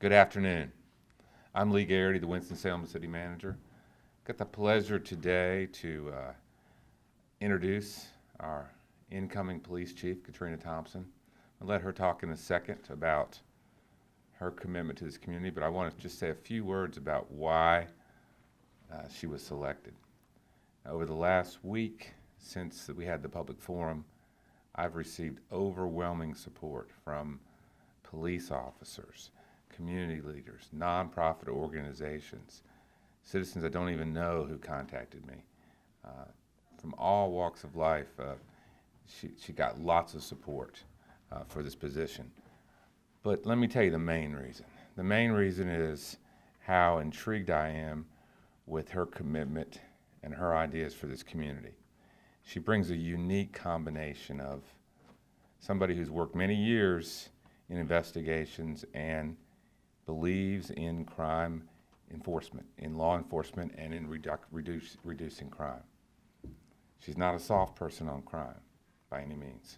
Good afternoon. I'm Lee Garrity, the Winston-Salem City Manager. Got the pleasure today to introduce our incoming Police Chief, Katrina Thompson. I'll let her talk in a second about her commitment to this community, but I want to just say a few words about why she was selected. Over the last week, since we had the public forum, I've received overwhelming support from police officers, community leaders, nonprofit organizations, citizens I don't even know who contacted me. From all walks of life, she got lots of support for this position. But let me tell you the main reason. The main reason is how intrigued I am with her commitment and her ideas for this community. She brings a unique combination of somebody who's worked many years in investigations and believes in crime enforcement, in law enforcement, and in reducing crime. She's not a soft person on crime by any means.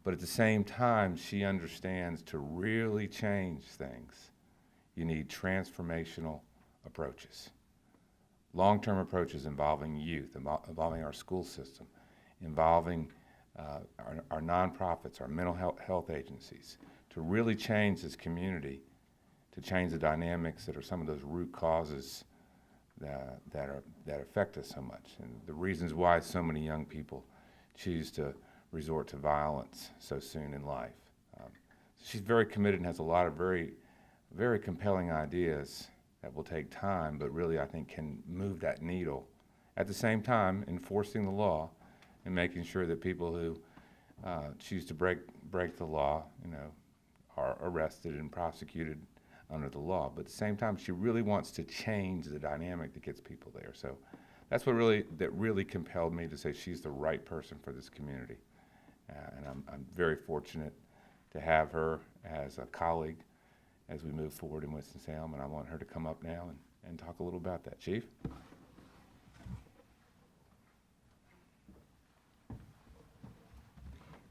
But at the same time, she understands to really change things, you need transformational approaches. Long-term approaches involving youth, involving our school system, involving our nonprofits, our mental health agencies, to really change this community, to change the dynamics that are some of those root causes that affect us so much, and the reasons why so many young people choose to resort to violence so soon in life. She's very committed and has a lot of very, very compelling ideas that will take time, but really I think can move that needle. At the same time, enforcing the law and making sure that people who choose to break the law, are arrested and prosecuted under the law. But at the same time, she really wants to change the dynamic that gets people there. So that's what really compelled me to say she's the right person for this community. And I'm very fortunate to have her as a colleague as we move forward in Winston-Salem, and I want her to come up now and talk a little about that. Chief?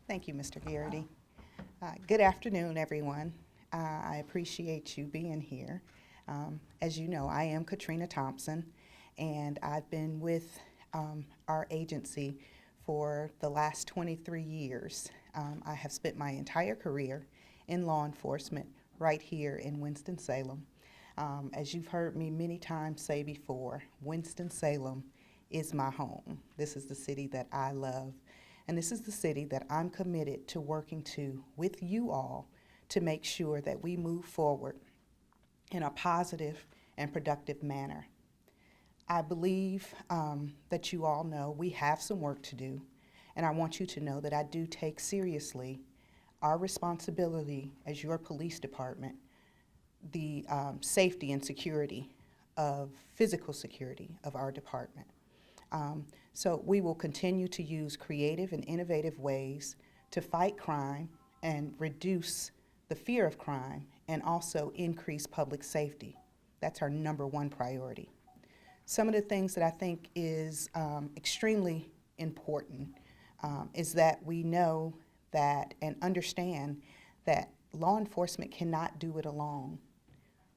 Thank you, Mr. Garrity. Good afternoon, everyone. I appreciate you being here. As you know, I am Katrina Thompson, and I've been with our agency for the last 23 years. I have spent my entire career in law enforcement right here in Winston-Salem. As you've heard me many times say before, Winston-Salem is my home. This is the city that I love. And this is the city that I'm committed to working to with you all to make sure that we move forward in a positive and productive manner. I believe that you all know we have some work to do, and I want you to know that I do take seriously our responsibility as your police department, the safety and security of physical security of our department. So we will continue to use creative and innovative ways to fight crime and reduce the fear of crime and also increase public safety. That's our #1 priority. Some of the things that I think is extremely important is that we know that and understand that law enforcement cannot do it alone.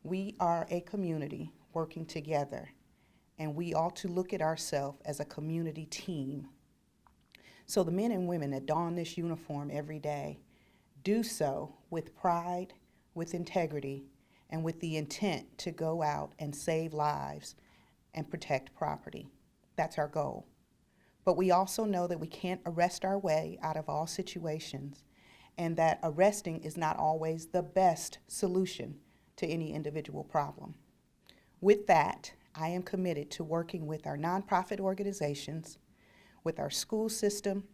We are a community working together, and we ought to look at ourselves as a community team. So the men and women that don this uniform every day do so with pride, with integrity, and with the intent to go out and save lives and protect property. That's our goal. But we also know that we can't arrest our way out of all situations, and that arresting is not always the best solution to any individual problem. With that, I am committed to working with our nonprofit organizations, with our school system,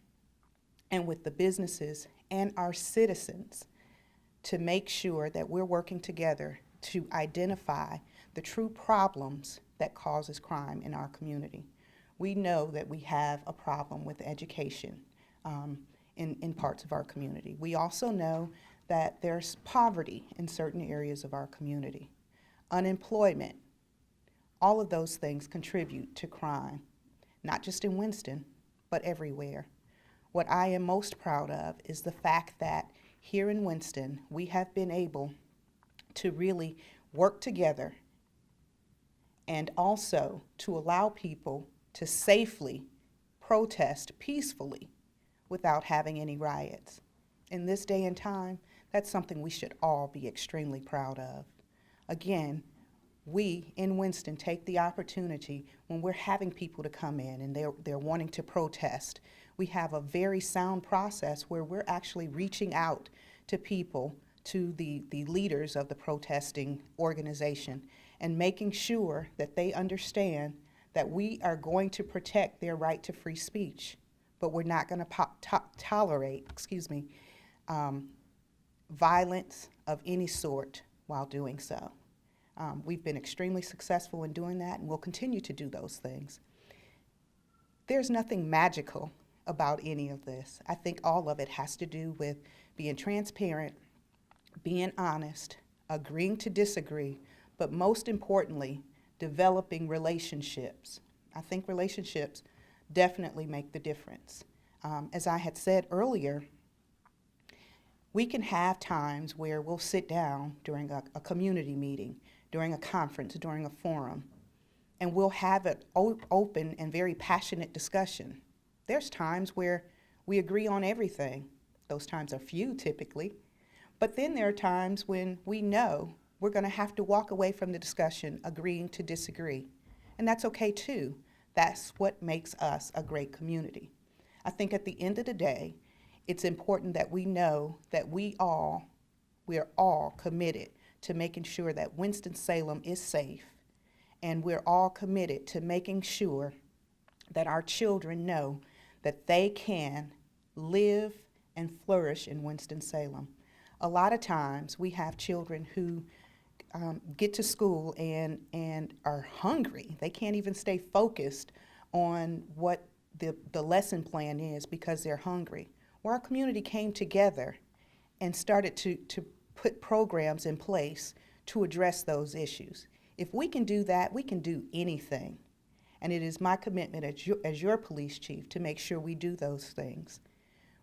and with the businesses and our citizens to make sure that we're working together to identify the true problems that causes crime in our community. We know that we have a problem with education in parts of our community. We also know that there's poverty in certain areas of our community, unemployment. All of those things contribute to crime, not just in Winston, but everywhere. What I am most proud of is the fact that here in Winston, we have been able to really work together and also to allow people to safely protest peacefully without having any riots. In this day and time, that's something we should all be extremely proud of. Again, we in Winston take the opportunity when we're having people to come in and they're wanting to protest. We have a very sound process where we're actually reaching out to people, to the leaders of the protesting organization, and making sure that they understand that we are going to protect their right to free speech, but we're not going to tolerate, violence of any sort while doing so. We've been extremely successful in doing that, and we'll continue to do those things. There's nothing magical about any of this. I think all of it has to do with being transparent, being honest, agreeing to disagree, but most importantly, developing relationships. I think relationships definitely make the difference. As I had said earlier, we can have times where we'll sit down during a community meeting, during a conference, during a forum, and we'll have an open and very passionate discussion. There's times where we agree on everything. Those times are few typically, but then there are times when we know we're going to have to walk away from the discussion agreeing to disagree, and that's okay too. That's what makes us a great community. I think at the end of the day, it's important that we know that we are all committed to making sure that Winston-Salem is safe, and we're all committed to making sure that our children know that they can live and flourish in Winston-Salem. A lot of times we have children who get to school and are hungry. They can't even stay focused on what the lesson plan is because they're hungry. Well, our community came together and started to put programs in place to address those issues. If we can do that, we can do anything. And it is my commitment as your police chief to make sure we do those things.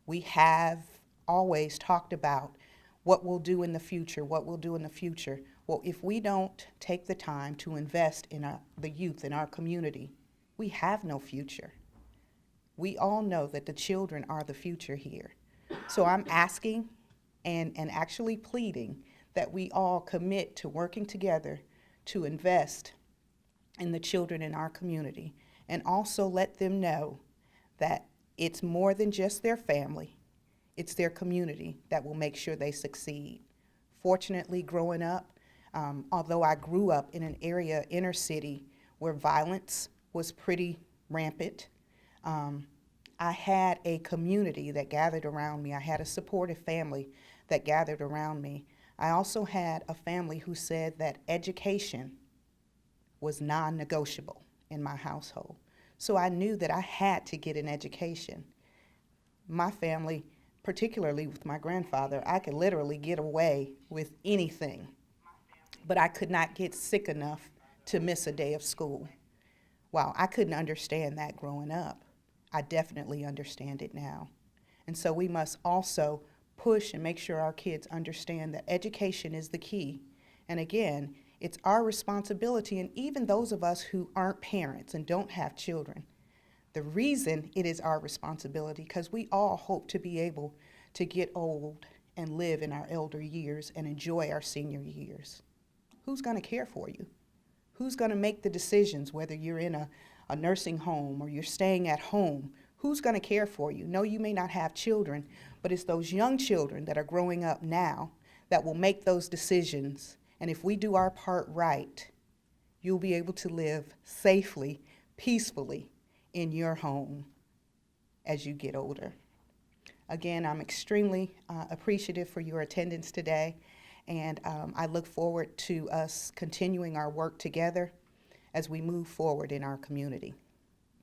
We have always talked about what we'll do in the future, what we'll do in the future. Well, if we don't take the time to invest in the youth in our community, we have no future. We all know that the children are the future here. So I'm asking and actually pleading that we all commit to working together to invest in the children in our community, and also let them know that it's more than just their family, it's their community that will make sure they succeed. Fortunately, growing up, although I grew up in an area, inner city, where violence was pretty rampant, I had a community that gathered around me. I had a supportive family that gathered around me. I also had a family who said that education was non-negotiable in my household. So I knew that I had to get an education. My family, particularly with my grandfather, I could literally get away with anything, but I could not get sick enough to miss a day of school. Wow, I couldn't understand that growing up. I definitely understand it now. And so we must also push and make sure our kids understand that education is the key. And again, it's our responsibility, and even those of us who aren't parents and don't have children, the reason it is our responsibility, because we all hope to be able to get old and live in our elder years and enjoy our senior years. Who's going to care for you? Who's going to make the decisions, whether you're in a nursing home or you're staying at home? Who's going to care for you? No, you may not have children, but it's those young children that are growing up now that will make those decisions. And if we do our part right, you'll be able to live safely, peacefully in your home as you get older. Again, I'm extremely appreciative for your attendance today, and I look forward to us continuing our work together as we move forward in our community.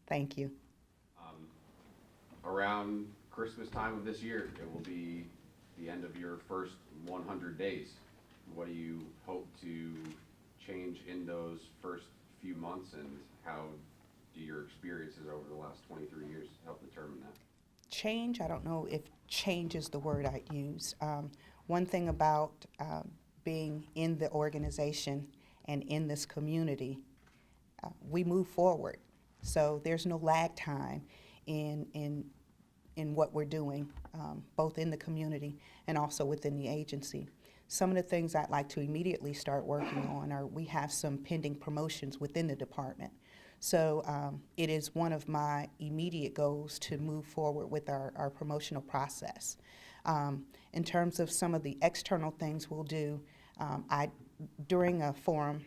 Thank you. Around Christmas time of this year, it will be the end of your first 100 days. What do you hope to change in those first few months, and how do your experiences over the last 23 years help determine that? Change, I don't know if change is the word I'd use. One thing about being in the organization and in this community, we move forward. So there's no lag time in what we're doing, both in the community and also within the agency. Some of the things I'd like to immediately start working on are, we have some pending promotions within the department. So it is one of my immediate goals to move forward with our promotional process. In terms of some of the external things we'll do, during a forum,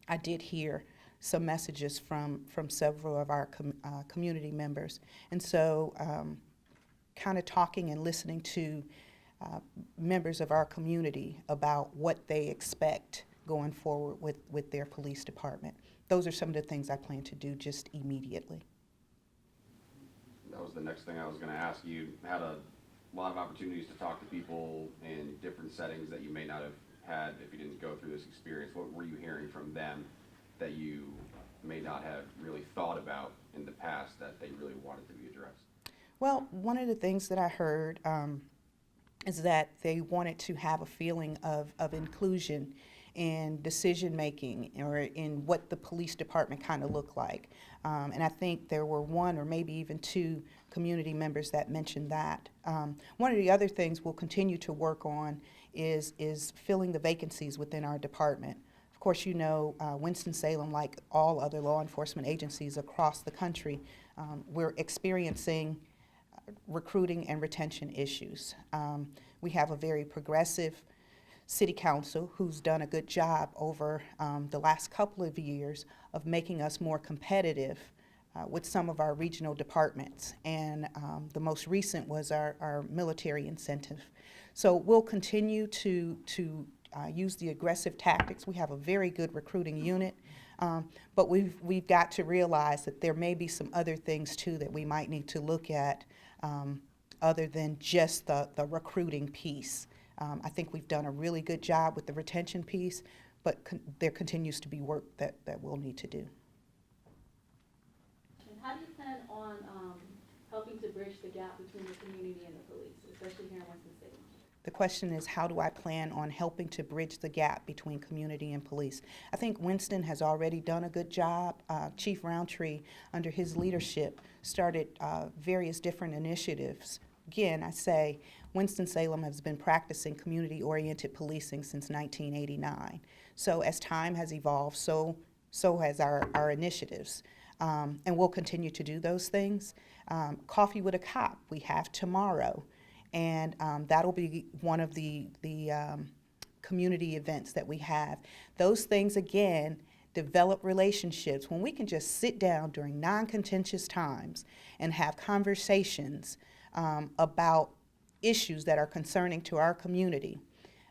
I did hear some messages from several of our community members. And so kind of talking and listening to members of our community about what they expect going forward with their police department. Those are some of the things I plan to do just immediately. That was the next thing I was going to ask. You had a lot of opportunities to talk to people in different settings that you may not have had if you didn't go through this experience. What were you hearing from them that you may not have really thought about in the past that they really wanted to be addressed? Well, one of the things that I heard is that they wanted to have a feeling of inclusion in decision making, or in what the police department kind of looked like. And I think there were one or maybe even two community members that mentioned that. One of the other things we'll continue to work on is filling the vacancies within our department. Of course, you know, Winston-Salem, like all other law enforcement agencies across the country, we're experiencing recruiting and retention issues. We have a very progressive city council who's done a good job over the last couple of years of making us more competitive with some of our regional departments. And the most recent was our military incentive. So we'll continue to use the aggressive tactics. We have a very good recruiting unit, but we've got to realize that there may be some other things too that we might need to look at other than just the recruiting piece. I think we've done a really good job with the retention piece, but there continues to be work that we'll need to do. And how do you plan on helping to bridge the gap between the community and the police, especially here in Winston-Salem? The question is, how do I plan on helping to bridge the gap between community and police? I think Winston has already done a good job. Chief Roundtree, under his leadership, started various different initiatives. Again, I say Winston-Salem has been practicing community-oriented policing since 1989. So as time has evolved, so has our initiatives. And we'll continue to do those things. Coffee with a Cop, we have tomorrow. And that'll be one of the community events that we have. Those things, again, develop relationships. When we can just sit down during non-contentious times and have conversations about issues that are concerning to our community,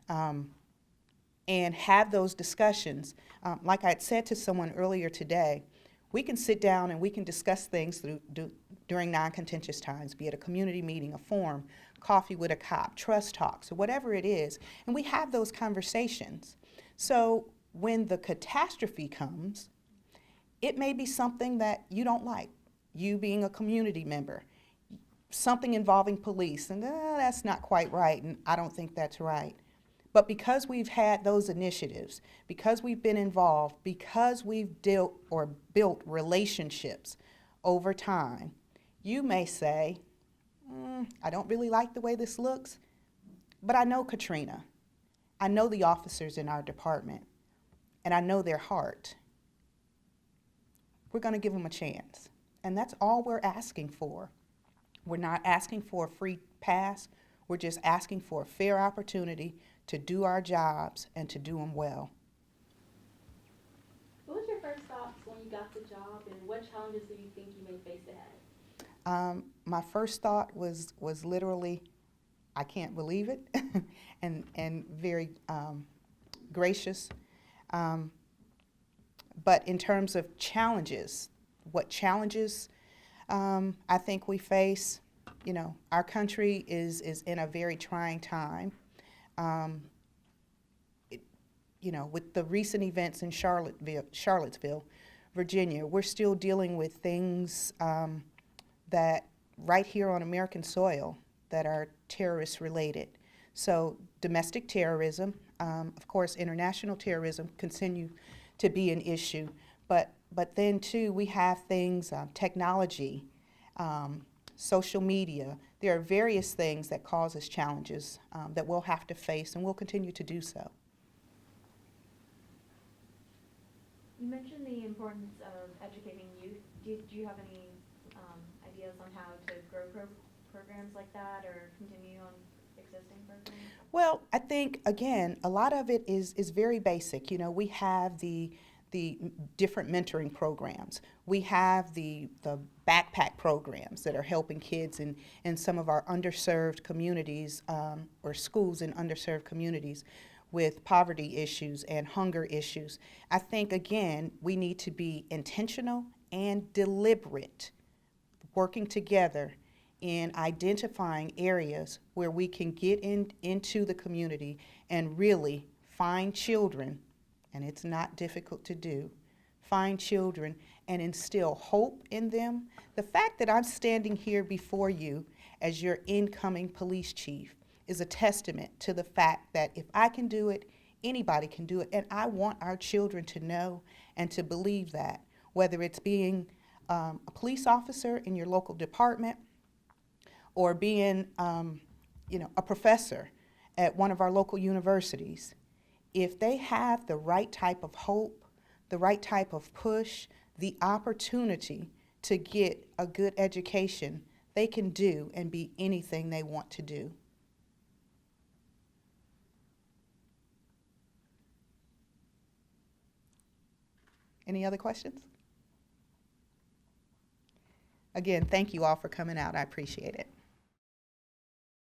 and have those discussions. Like I had said to someone earlier today, we can sit down and we can discuss things during non-contentious times, be it a community meeting, a forum, coffee with a cop, trust talks, or whatever it is, and we have those conversations. So when the catastrophe comes, it may be something that you don't like, you being a community member, something involving police, and that's not quite right, and I don't think that's right. But because we've had those initiatives, because we've been involved, because we've built relationships over time, you may say, I don't really like the way this looks, but I know Katrina. I know the officers in our department, and I know their heart. We're going to give them a chance, and that's all we're asking for. We're not asking for a free pass. We're just asking for a fair opportunity to do our jobs and to do them well. What was your first thoughts when you got the job, and what challenges do you think you may face ahead? My first thought was literally, I can't believe it, and very gracious. But in terms of challenges, what challenges I think we face, you know, our country is in a very trying time. You know, with the recent events in Charlottesville, Virginia, we're still dealing with things that right here on American soil that are terrorist related. So domestic terrorism, Of course, international terrorism continue to be an issue, but then too, we have things, technology, social media. There are various things that cause us challenges that we'll have to face, and we'll continue to do so. You mentioned the importance of educating youth. Do you have any ideas on how to grow programs like that or continue on existing programs? Well, I think, again, a lot of it is very basic. You know, we have the different mentoring programs. We have the backpack programs that are helping kids in some of our underserved communities or schools in underserved communities with poverty issues and hunger issues. I think, again, we need to be intentional and deliberate, working together in identifying areas where we can get into the community and really find children, and it's not difficult to do, find children and instill hope in them. The fact that I'm standing here before you as your incoming police chief is a testament to the fact that if I can do it, anybody can do it. And I want our children to know and to believe that, whether it's being a police officer in your local department or being a professor at one of our local universities, if they have the right type of hope, the right type of push, the opportunity to get a good education, they can do and be anything they want to do. Any other questions? Again, thank you all for coming out. I appreciate it.